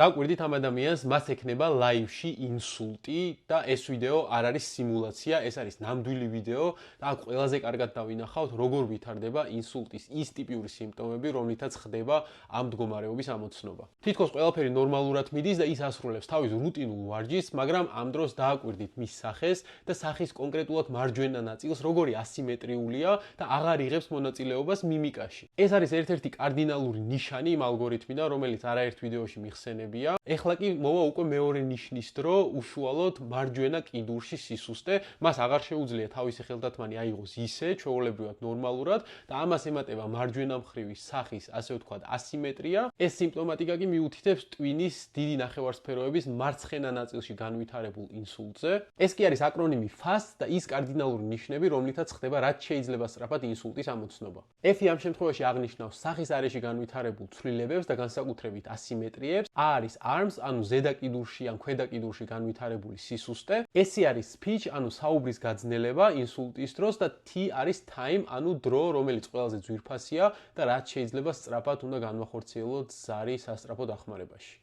დაგვირდით ამ ადამიანს, მას ექნება ლაივში ინსულტი და ეს ვიდეო არ არის სიმულაცია, ეს არის ნამდვილი ვიდეო და აქ ყველაზე კარგად დავინახავთ, როგორ ვითარდება ინსულტის ის ტიპიური სიმპტომები, რომლითაც ხდება ამ მდგომარეობის ამოცნობა. თითქოს ყველაფერი ნორმალურად მიდის და ის ასრულებს თავის რუტინულ ვარჯიშს, მაგრამ ამ დროს დააკვირდით მის სახეს და სახის კონკრეტულად მარჯვენა ნაწილს, როგორი ასიმეტრიულია და აღარ იღებს მონაწილეობას მიმიკაში. ეს არის ერთ-ერთი კარდინალური ნიშანი იმ ალგორითმიდან, რომელიც არაერთ ვიდეოში მიხსენებია. ეხლა კი მოვა უკვე მეორე ნიშნის დრო, უშუალოდ მარჯვენა კიდურში სისუსტე, მას აღარ შეუძლია თავისი ხელდათმანი აიღოს ისე, ჩვეულებრივად ნორმალურად და ამას ემატება მარჯვენა მხრივი სახის, ასე ვთქვათ, ასიმეტრია. ეს სიმპტომატიკა კი მიუთითებს ტვინის დიდი ნახევარსფეროების მარცხენა ნაწილში განვითარებულ ინსულტზე. ეს კი არის აკრონიმი FAST და ის კარდინალური ნიშნები, რომლითაც ხდება, რაც შეიძლება სწრაფად ინსულტის ამოცნობა. F-ი ამ შემთხვევაში აღნიშნავს სახის არეში განვითარებულ ცვლილებებს და განსაკუთრებით ასიმეტრიებს. A არის arms, ანუ ზედა კიდურში ან ქვედა კიდურში განვითარებული სისუსტე. S-ი არის speech, ანუ საუბრის გაძნელება ინსულტის დროს და T არის time, ანუ დრო, რომელიც ყველაზე ძვირფასია და რაც შეიძლება სწრაფად უნდა განვახორციელოთ ზარი სასწრაფო დახმარებაში.